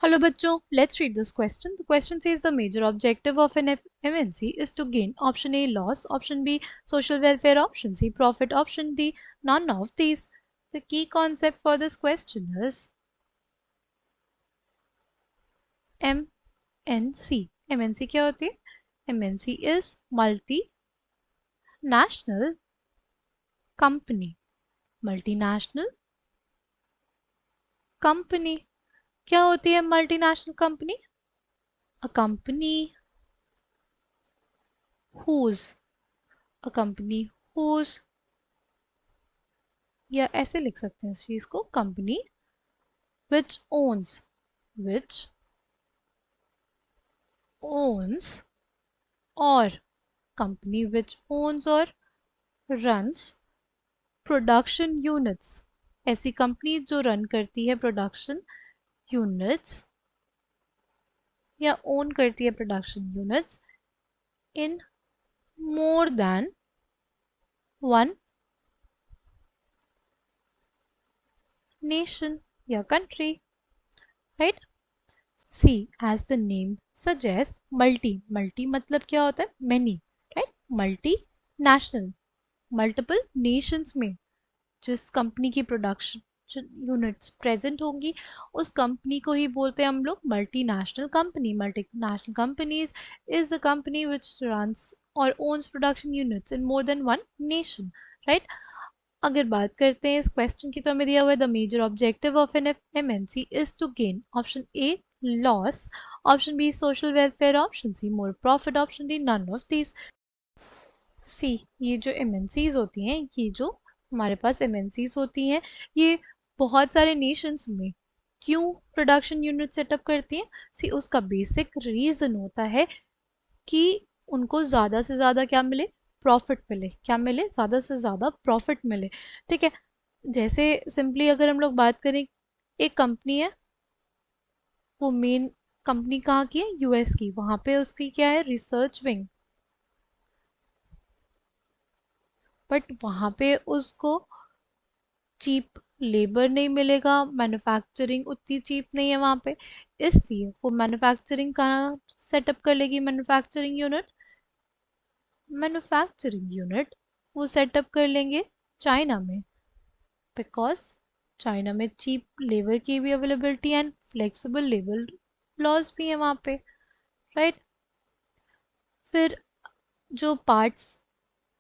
Hello bachcho, let's read this question. The question says the major objective of an MNC is to gain option A loss, option B social welfare, option C profit, option D none of these. The key concept for this question is MNC. MNC क्या होती है? MNC is multinational company. Multinational company क्या होती है multinational company? A company whose a company whose या ऐसे लिख सकते हैं इस चीज को company which owns or company which owns or runs production units ऐसी कंपनी जो रन करती है प्रोडक्शन यूनिट्स या ओन करती है production units in more than one nation या country right see as the name suggest multi मतलब क्या होता है many right multi national multiple nations में जिस कंपनी की प्रोडक्शन यूनिट्स प्रेजेंट होंगी उस कंपनी को ही बोलते हैं हम लोग multinational company multinational companies is a company which runs और owns production units in more than one nation right अगर बात करते हैं इस क्वेश्चन की तो हमें दिया हुआ है the major objective of an MNC is to gain option A loss option B social welfare option C more profit option D none of these C ये जो एमएनसीज होती हैं ये जो हमारे पास एमएनसीज होती हैं ये बहुत सारे नेशंस में क्यों प्रोडक्शन यूनिट सेटअप करती हैं सी उसका बेसिक रीज़न होता है कि उनको ज़्यादा से ज़्यादा क्या मिले प्रॉफिट मिले क्या मिले ज़्यादा से ज़्यादा प्रॉफिट मिले ठीक है जैसे सिंपली अगर हम लोग बात करें एक कंपनी है वो मेन कंपनी कहाँ की है यूएस की वहाँ पे उसकी क्या है रिसर्च विंग बट वहाँ पे उसको चीप लेबर नहीं मिलेगा मैन्युफैक्चरिंग उतनी चीप नहीं है वहाँ पे इसलिए वो मैन्युफैक्चरिंग कहाँ सेटअप कर लेगी मैन्युफैक्चरिंग यूनिट वो सेटअप कर लेंगे चाइना में बिकॉज चाइना में चीप लेबर की भी availability and flexible labour laws भी हैं वहाँ पे राइट फिर जो पार्ट्स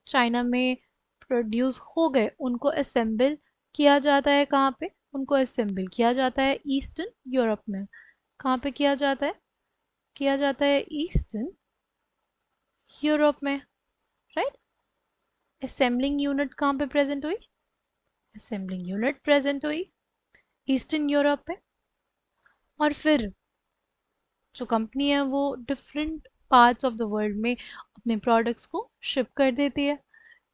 चाइना में प्रोड्यूस हो गए उनको असेंबल किया जाता है कहाँ पे उनको असेंबल किया जाता है ईस्टर्न यूरोप में कहाँ पे किया जाता है ईस्टर्न यूरोप में राइट असेंबलिंग यूनिट कहाँ पे प्रेजेंट हुई असेंबलिंग यूनिट प्रेजेंट हुई ईस्टर्न यूरोप में और फिर जो कंपनी है वो different parts of the world में अपने प्रोडक्ट्स को शिप कर देती है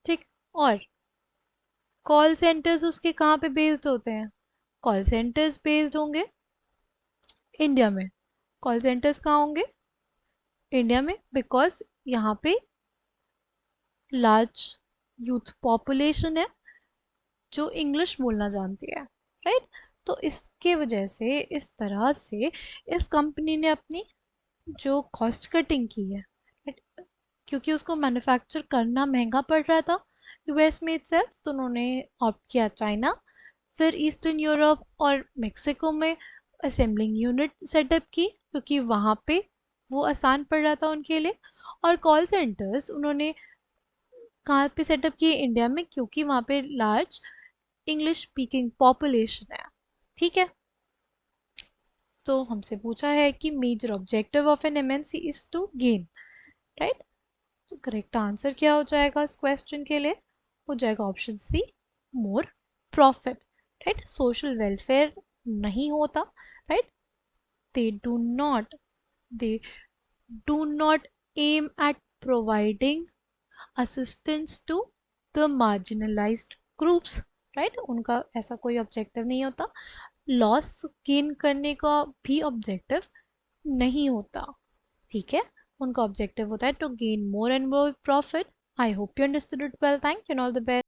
ठीक और कॉल सेंटर्स उसके कहाँ पे बेस्ड होते हैं कॉल सेंटर्स बेस्ड होंगे इंडिया में कॉल सेंटर्स कहाँ होंगे इंडिया में बिकॉज यहाँ पे लार्ज यूथ पॉपुलेशन है जो इंग्लिश बोलना जानती है राइट तो इसके वजह से इस तरह से इस कंपनी ने अपनी जो कॉस्ट कटिंग की है right? क्योंकि उसको मैन्युफैक्चर करना महंगा पड़ रहा था यूएस में इटसेल्फ तो उन्होंने ऑप्ट किया चाइना फिर ईस्टर्न यूरोप और मेक्सिको में असेंबलिंग यूनिट सेटअप की क्योंकि वहाँ पे वो आसान पड़ रहा था उनके लिए और कॉल सेंटर्स उन्होंने कहाँ पे सेटअप किए इंडिया में क्योंकि वहाँ पे लार्ज इंग्लिश स्पीकिंग पॉपुलेशन है ठीक है तो हमसे पूछा है कि major objective of an MNC is to gain right तो करेक्ट आंसर क्या हो जाएगा इस क्वेश्चन के लिए हो जाएगा option C more profit right social welfare नहीं होता right they they do not aim at providing assistance to the marginalised groups right उनका ऐसा कोई ऑब्जेक्टिव नहीं होता लॉस गेन करने का भी ऑब्जेक्टिव नहीं होता ठीक है उनका ऑब्जेक्टिव होता है to gain more and more profit I hope you understood it well thank you and all the best